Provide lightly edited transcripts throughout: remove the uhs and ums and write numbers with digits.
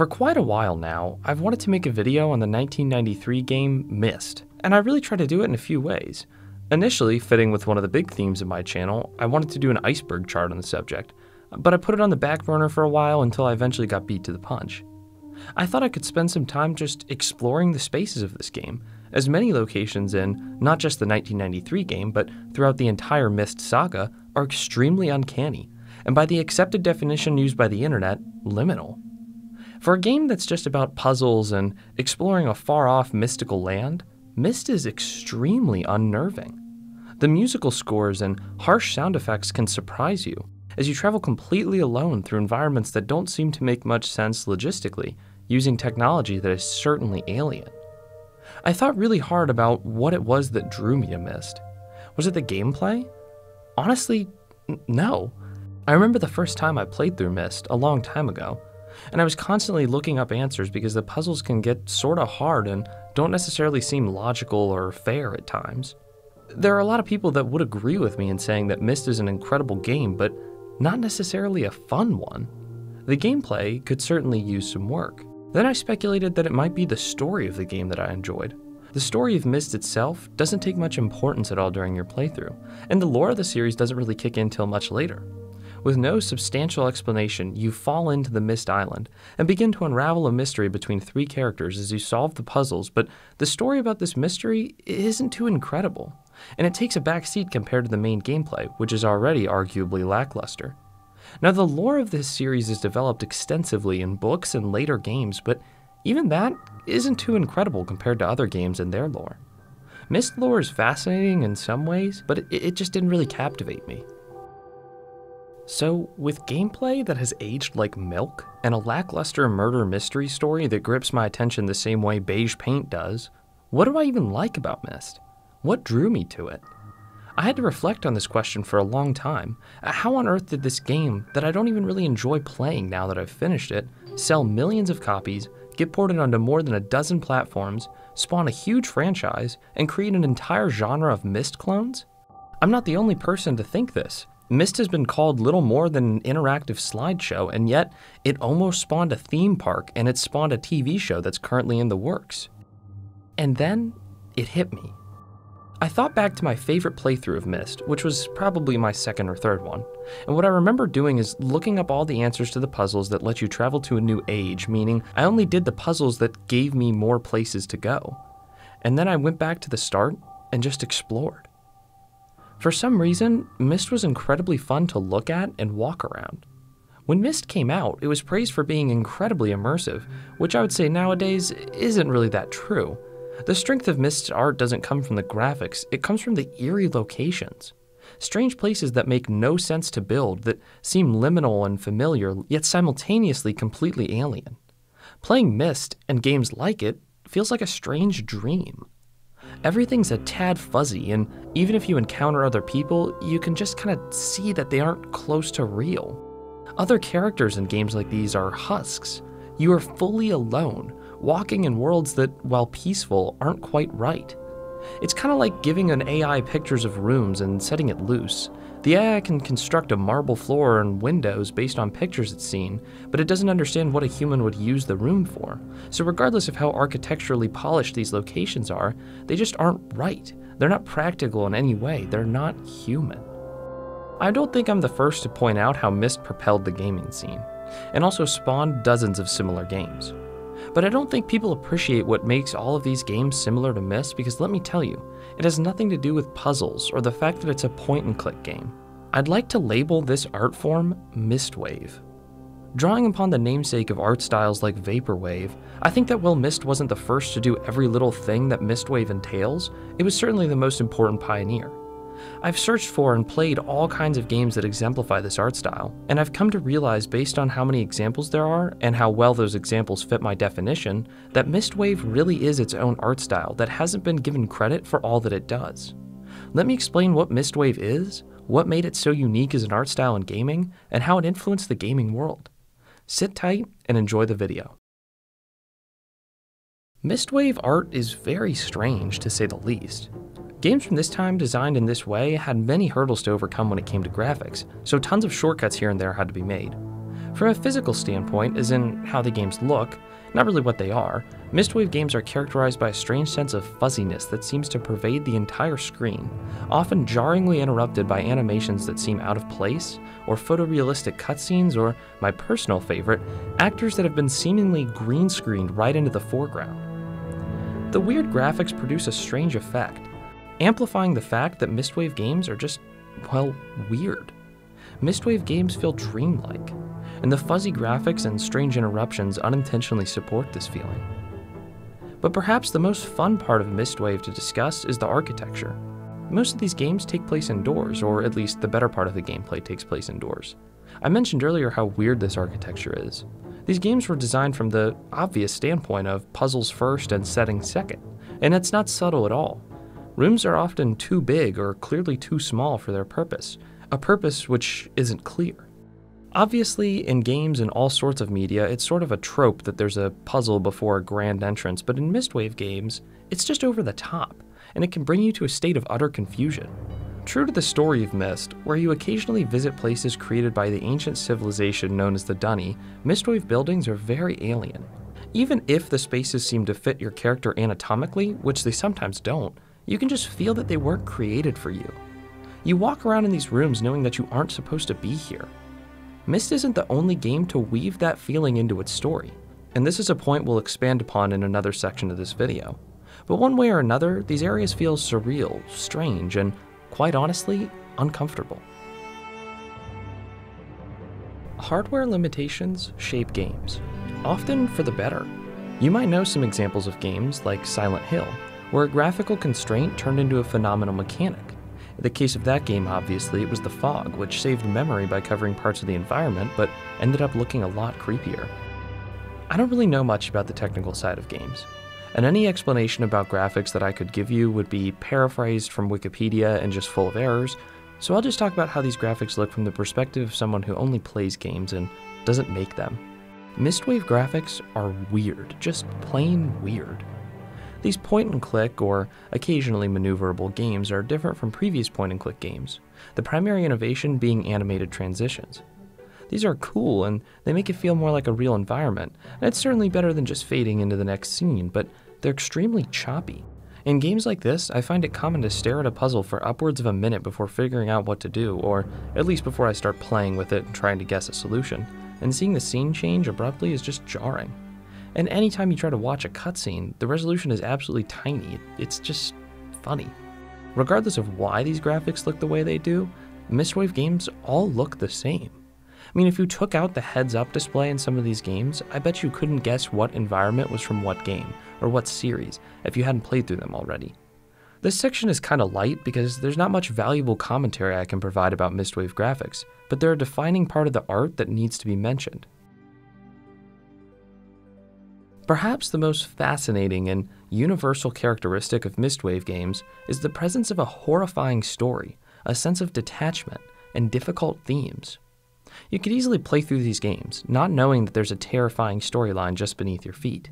For quite a while now, I've wanted to make a video on the 1993 game Myst, and I really tried to do it in a few ways. Initially, fitting with one of the big themes of my channel, I wanted to do an iceberg chart on the subject, but I put it on the back burner for a while until I eventually got beat to the punch. I thought I could spend some time just exploring the spaces of this game, as many locations in not just the 1993 game, but throughout the entire Myst saga are extremely uncanny, and by the accepted definition used by the internet, liminal. For a game that's just about puzzles and exploring a far-off mystical land, Myst is extremely unnerving. The musical scores and harsh sound effects can surprise you, as you travel completely alone through environments that don't seem to make much sense logistically, using technology that is certainly alien. I thought really hard about what it was that drew me to Myst. Was it the gameplay? Honestly, no. I remember the first time I played through Myst a long time ago, and I was constantly looking up answers because the puzzles can get sorta hard and don't necessarily seem logical or fair at times. There are a lot of people that would agree with me in saying that Myst is an incredible game, but not necessarily a fun one. The gameplay could certainly use some work. Then I speculated that it might be the story of the game that I enjoyed. The story of Myst itself doesn't take much importance at all during your playthrough, and the lore of the series doesn't really kick in till much later. With no substantial explanation, you fall into the Myst Island and begin to unravel a mystery between three characters as you solve the puzzles, but the story about this mystery isn't too incredible, and it takes a backseat compared to the main gameplay, which is already arguably lackluster. Now, the lore of this series is developed extensively in books and later games, but even that isn't too incredible compared to other games and their lore. Myst lore is fascinating in some ways, but it just didn't really captivate me. So, with gameplay that has aged like milk, and a lackluster murder mystery story that grips my attention the same way beige paint does, what do I even like about Myst? What drew me to it? I had to reflect on this question for a long time. How on earth did this game, that I don't even really enjoy playing now that I've finished it, sell millions of copies, get ported onto more than a dozen platforms, spawn a huge franchise, and create an entire genre of Myst clones? I'm not the only person to think this. Myst has been called little more than an interactive slideshow, and yet it almost spawned a theme park and it spawned a TV show that's currently in the works. And then it hit me. I thought back to my favorite playthrough of Myst, which was probably my second or third one, and what I remember doing is looking up all the answers to the puzzles that let you travel to a new age, meaning I only did the puzzles that gave me more places to go. And then I went back to the start and just explored. For some reason, Myst was incredibly fun to look at and walk around. When Myst came out, it was praised for being incredibly immersive, which I would say nowadays isn't really that true. The strength of Myst's art doesn't come from the graphics, it comes from the eerie locations. Strange places that make no sense to build, that seem liminal and familiar, yet simultaneously completely alien. Playing Myst, and games like it, feels like a strange dream. Everything's a tad fuzzy, and even if you encounter other people, you can just kind of see that they aren't close to real. Other characters in games like these are husks. You are fully alone, walking in worlds that, while peaceful, aren't quite right. It's kind of like giving an AI pictures of rooms and setting it loose. The AI can construct a marble floor and windows based on pictures it's seen, but it doesn't understand what a human would use the room for. So regardless of how architecturally polished these locations are, they just aren't right. They're not practical in any way. They're not human. I don't think I'm the first to point out how Myst propelled the gaming scene, and also spawned dozens of similar games. But I don't think people appreciate what makes all of these games similar to Myst, because let me tell you, it has nothing to do with puzzles or the fact that it's a point-and-click game. I'd like to label this art form Mystwave. Drawing upon the namesake of art styles like Vaporwave, I think that while Myst wasn't the first to do every little thing that Mystwave entails, it was certainly the most important pioneer. I've searched for and played all kinds of games that exemplify this art style, and I've come to realize based on how many examples there are and how well those examples fit my definition, that Mystwave really is its own art style that hasn't been given credit for all that it does. Let me explain what Mystwave is, what made it so unique as an art style in gaming, and how it influenced the gaming world. Sit tight and enjoy the video. Mystwave art is very strange, to say the least. Games from this time designed in this way had many hurdles to overcome when it came to graphics, so tons of shortcuts here and there had to be made. From a physical standpoint, as in how the games look, not really what they are, Mistwave games are characterized by a strange sense of fuzziness that seems to pervade the entire screen, often jarringly interrupted by animations that seem out of place, or photorealistic cutscenes, or, my personal favorite, actors that have been seemingly green screened right into the foreground. The weird graphics produce a strange effect, amplifying the fact that Mistwave games are just, well, weird. Mistwave games feel dreamlike, and the fuzzy graphics and strange interruptions unintentionally support this feeling. But perhaps the most fun part of Mistwave to discuss is the architecture. Most of these games take place indoors, or at least the better part of the gameplay takes place indoors. I mentioned earlier how weird this architecture is. These games were designed from the obvious standpoint of puzzles first and settings second, and it's not subtle at all. Rooms are often too big or clearly too small for their purpose, a purpose which isn't clear. Obviously, in games and all sorts of media, it's sort of a trope that there's a puzzle before a grand entrance, but in Mistwave games, it's just over the top, and it can bring you to a state of utter confusion. True to the story of Myst, where you occasionally visit places created by the ancient civilization known as the Dunny, Mistwave buildings are very alien. Even if the spaces seem to fit your character anatomically, which they sometimes don't, you can just feel that they weren't created for you. You walk around in these rooms knowing that you aren't supposed to be here. Myst isn't the only game to weave that feeling into its story, and this is a point we'll expand upon in another section of this video. But one way or another, these areas feel surreal, strange, and quite honestly, uncomfortable. Hardware limitations shape games, often for the better. You might know some examples of games like Silent Hill, where a graphical constraint turned into a phenomenal mechanic. In the case of that game, obviously, it was the fog, which saved memory by covering parts of the environment, but ended up looking a lot creepier. I don't really know much about the technical side of games, and any explanation about graphics that I could give you would be paraphrased from Wikipedia and just full of errors, so I'll just talk about how these graphics look from the perspective of someone who only plays games and doesn't make them. Mistwave graphics are weird, just plain weird. These point-and-click or occasionally maneuverable games are different from previous point-and-click games, the primary innovation being animated transitions. These are cool and they make it feel more like a real environment, and it's certainly better than just fading into the next scene, but they're extremely choppy. In games like this, I find it common to stare at a puzzle for upwards of a minute before figuring out what to do, or at least before I start playing with it and trying to guess a solution, and seeing the scene change abruptly is just jarring. And anytime you try to watch a cutscene, the resolution is absolutely tiny. It's just funny. Regardless of why these graphics look the way they do, Mistwave games all look the same. I mean, if you took out the heads-up display in some of these games, I bet you couldn't guess what environment was from what game, or what series, if you hadn't played through them already. This section is kinda light because there's not much valuable commentary I can provide about Mistwave graphics, but they're a defining part of the art that needs to be mentioned. Perhaps the most fascinating and universal characteristic of Mistwave games is the presence of a horrifying story, a sense of detachment, and difficult themes. You could easily play through these games, not knowing that there's a terrifying storyline just beneath your feet.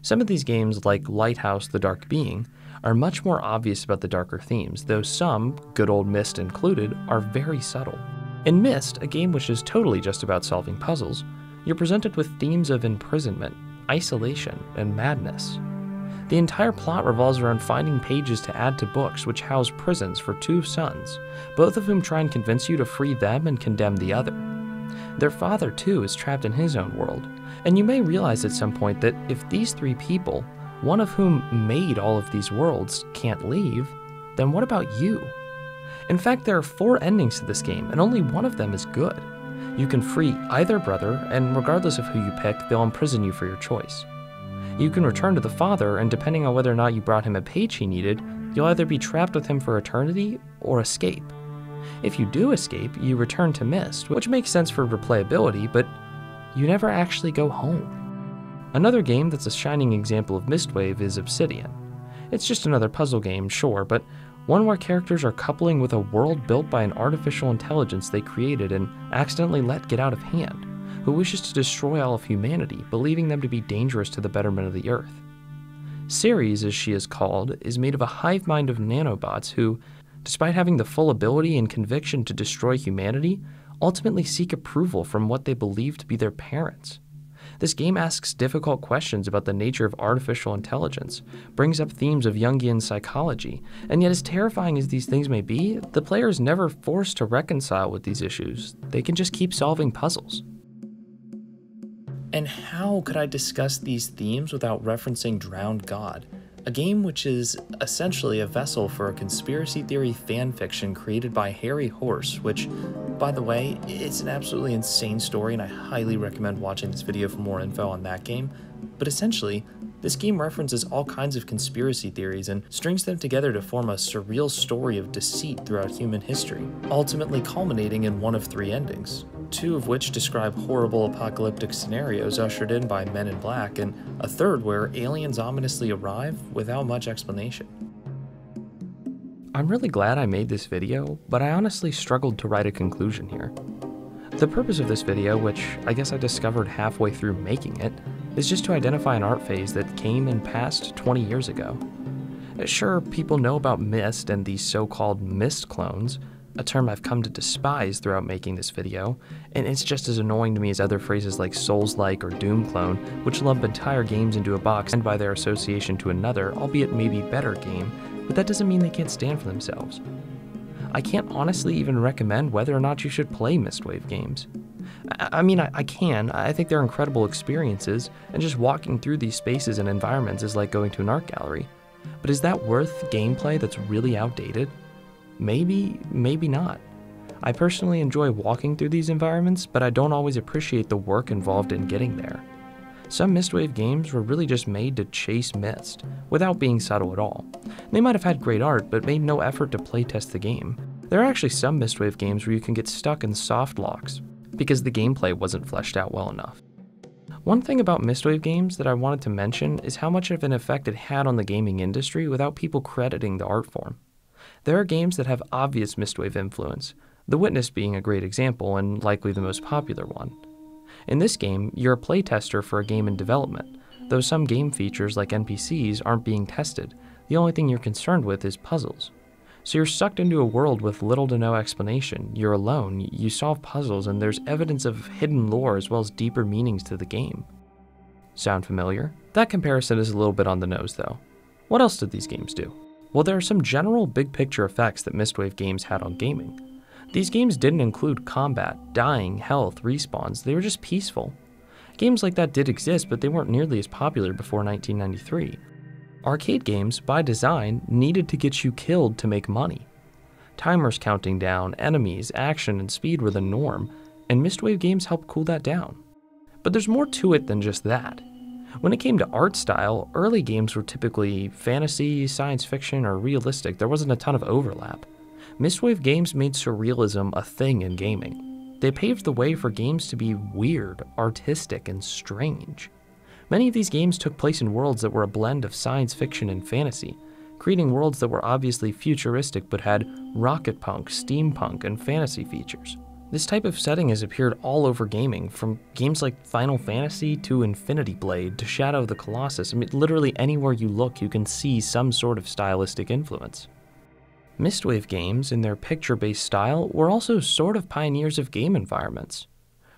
Some of these games, like Lighthouse: The Dark Being, are much more obvious about the darker themes, though some, good old Myst included, are very subtle. In Myst, a game which is totally just about solving puzzles, you're presented with themes of imprisonment, isolation, and madness. The entire plot revolves around finding pages to add to books which house prisons for two sons, both of whom try and convince you to free them and condemn the other. Their father, too, is trapped in his own world, and you may realize at some point that if these three people, one of whom made all of these worlds, can't leave, then what about you? In fact, there are 4 endings to this game, and only one of them is good. You can free either brother, and regardless of who you pick, they'll imprison you for your choice. You can return to the father, and depending on whether or not you brought him a page he needed, you'll either be trapped with him for eternity or escape. If you do escape, you return to Myst, which makes sense for replayability, but you never actually go home. Another game that's a shining example of Mistwave is Obsidian. It's just another puzzle game, sure, but one where characters are coupling with a world built by an artificial intelligence they created and accidentally let get out of hand, who wishes to destroy all of humanity, believing them to be dangerous to the betterment of the Earth. Ceres, as she is called, is made of a hive mind of nanobots who, despite having the full ability and conviction to destroy humanity, ultimately seek approval from what they believe to be their parents. This game asks difficult questions about the nature of artificial intelligence, brings up themes of Jungian psychology, and yet as terrifying as these things may be, the player is never forced to reconcile with these issues. They can just keep solving puzzles. And how could I discuss these themes without referencing Drowned God, a game which is essentially a vessel for a conspiracy theory fanfiction created by Harry Horse, which, by the way, it's an absolutely insane story and I highly recommend watching this video for more info on that game. But essentially, this game references all kinds of conspiracy theories and strings them together to form a surreal story of deceit throughout human history, ultimately culminating in one of 3 endings, 2 of which describe horrible apocalyptic scenarios ushered in by Men in Black, and a 3rd where aliens ominously arrive without much explanation. I'm really glad I made this video, but I honestly struggled to write a conclusion here. The purpose of this video, which I guess I discovered halfway through making it, is just to identify an art phase that came and passed 20 years ago. Sure, people know about Myst and these so-called Myst clones, a term I've come to despise throughout making this video, and it's just as annoying to me as other phrases like Souls-like or Doom clone, which lump entire games into a box and by their association to another, albeit maybe better game, but that doesn't mean they can't stand for themselves. I can't honestly even recommend whether or not you should play Mistwave games. I mean, I can. I think they're incredible experiences, and just walking through these spaces and environments is like going to an art gallery. But is that worth gameplay that's really outdated? Maybe, maybe not. I personally enjoy walking through these environments, but I don't always appreciate the work involved in getting there. Some Mistwave games were really just made to chase Myst, without being subtle at all. They might have had great art, but made no effort to playtest the game. There are actually some Mistwave games where you can get stuck in soft locks, because the gameplay wasn't fleshed out well enough. One thing about Mistwave games that I wanted to mention is how much of an effect it had on the gaming industry without people crediting the art form. There are games that have obvious Mistwave influence, The Witness being a great example and likely the most popular one. In this game, you're a playtester for a game in development, though some game features like NPCs aren't being tested. The only thing you're concerned with is puzzles. So you're sucked into a world with little to no explanation, you're alone, you solve puzzles, and there's evidence of hidden lore as well as deeper meanings to the game. Sound familiar? That comparison is a little bit on the nose though. What else did these games do? Well, there are some general big picture effects that Mistwave games had on gaming. These games didn't include combat, dying, health, respawns, they were just peaceful. Games like that did exist, but they weren't nearly as popular before 1993. Arcade games, by design, needed to get you killed to make money. Timers counting down, enemies, action, and speed were the norm, and Mistwave games helped cool that down. But there's more to it than just that. When it came to art style, early games were typically fantasy, science fiction, or realistic. There wasn't a ton of overlap. Mistwave games made surrealism a thing in gaming. They paved the way for games to be weird, artistic, and strange. Many of these games took place in worlds that were a blend of science fiction and fantasy, creating worlds that were obviously futuristic but had rocket punk, steampunk, and fantasy features. This type of setting has appeared all over gaming, from games like Final Fantasy to Infinity Blade to Shadow of the Colossus. I mean, literally anywhere you look, you can see some sort of stylistic influence. Mistwave games, in their picture-based style, were also sort of pioneers of game environments.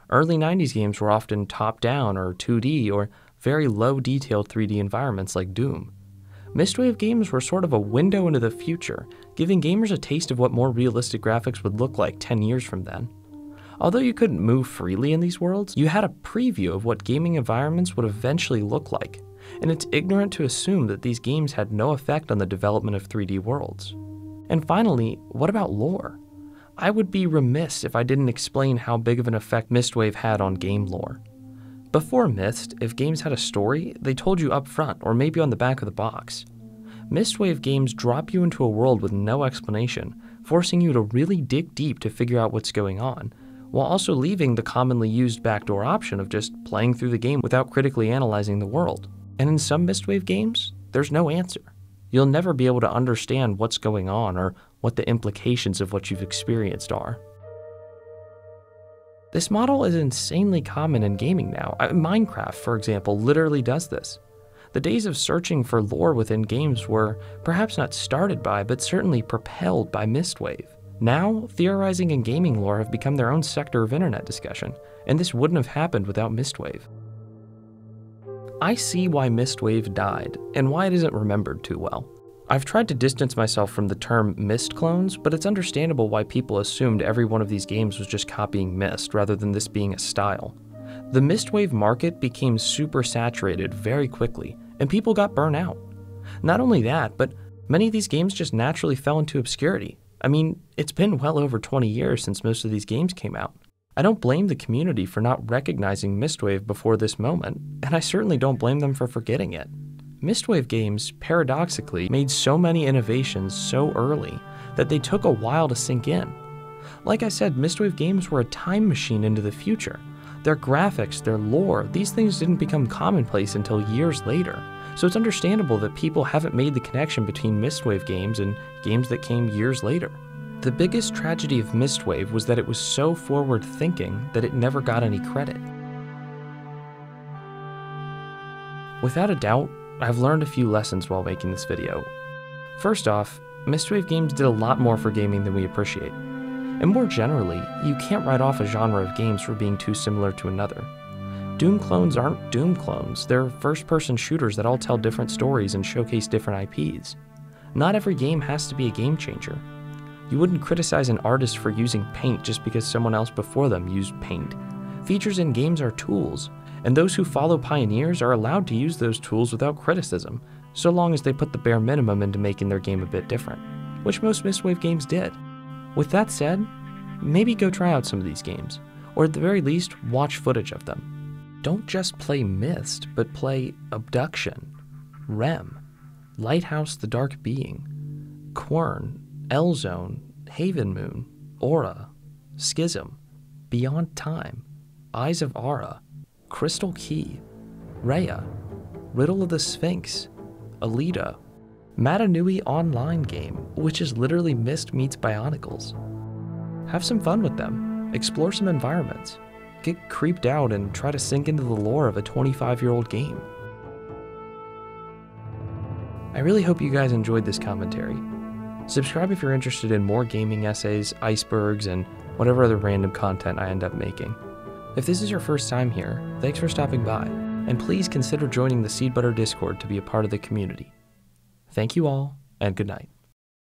Early 90s games were often top-down or 2D or very low-detailed 3D environments like Doom. Mistwave games were sort of a window into the future, giving gamers a taste of what more realistic graphics would look like 10 years from then. Although you couldn't move freely in these worlds, you had a preview of what gaming environments would eventually look like, and it's ignorant to assume that these games had no effect on the development of 3D worlds. And finally, what about lore? I would be remiss if I didn't explain how big of an effect Mistwave had on game lore. Before Myst, if games had a story, they told you up front or maybe on the back of the box. Mistwave games drop you into a world with no explanation, forcing you to really dig deep to figure out what's going on, while also leaving the commonly used backdoor option of just playing through the game without critically analyzing the world. And in some Mistwave games, there's no answer. You'll never be able to understand what's going on or what the implications of what you've experienced are. This model is insanely common in gaming now. Minecraft, for example, literally does this. The days of searching for lore within games were perhaps not started by, but certainly propelled by Mistwave. Now, theorizing and gaming lore have become their own sector of internet discussion, and this wouldn't have happened without Mistwave. I see why Mistwave died, and why it isn't remembered too well. I've tried to distance myself from the term Myst clones, but it's understandable why people assumed every one of these games was just copying Myst rather than this being a style. The Mistwave market became super saturated very quickly, and people got burnt out. Not only that, but many of these games just naturally fell into obscurity. I mean, it's been well over 20 years since most of these games came out. I don't blame the community for not recognizing Mistwave before this moment, and I certainly don't blame them for forgetting it. Mistwave games, paradoxically, made so many innovations so early that they took a while to sink in. Like I said, Mistwave games were a time machine into the future. Their graphics, their lore, these things didn't become commonplace until years later, so it's understandable that people haven't made the connection between Mistwave games and games that came years later. The biggest tragedy of Mistwave was that it was so forward-thinking that it never got any credit. Without a doubt, I've learned a few lessons while making this video. First off, Mistwave games did a lot more for gaming than we appreciate. And more generally, you can't write off a genre of games for being too similar to another. Doom clones aren't Doom clones, they're first-person shooters that all tell different stories and showcase different IPs. Not every game has to be a game changer. You wouldn't criticize an artist for using paint just because someone else before them used paint. Features in games are tools, and those who follow pioneers are allowed to use those tools without criticism, so long as they put the bare minimum into making their game a bit different, which most Mistwave games did. With that said, maybe go try out some of these games, or at the very least, watch footage of them. Don't just play Myst, but play Abduction, Rem, Lighthouse the Dark Being, Quern, L-Zone, Haven Moon, Aura, Schism, Beyond Time, Eyes of Ara, Crystal Key, Rhea, Riddle of the Sphinx, Alita, Matanui Online Game, which is literally Myst meets Bionicles. Have some fun with them, explore some environments, get creeped out and try to sink into the lore of a 25-year-old game. I really hope you guys enjoyed this commentary. Subscribe if you're interested in more gaming essays, icebergs, and whatever other random content I end up making. If this is your first time here, thanks for stopping by, and please consider joining the Seed Butter Discord to be a part of the community. Thank you all, and good night.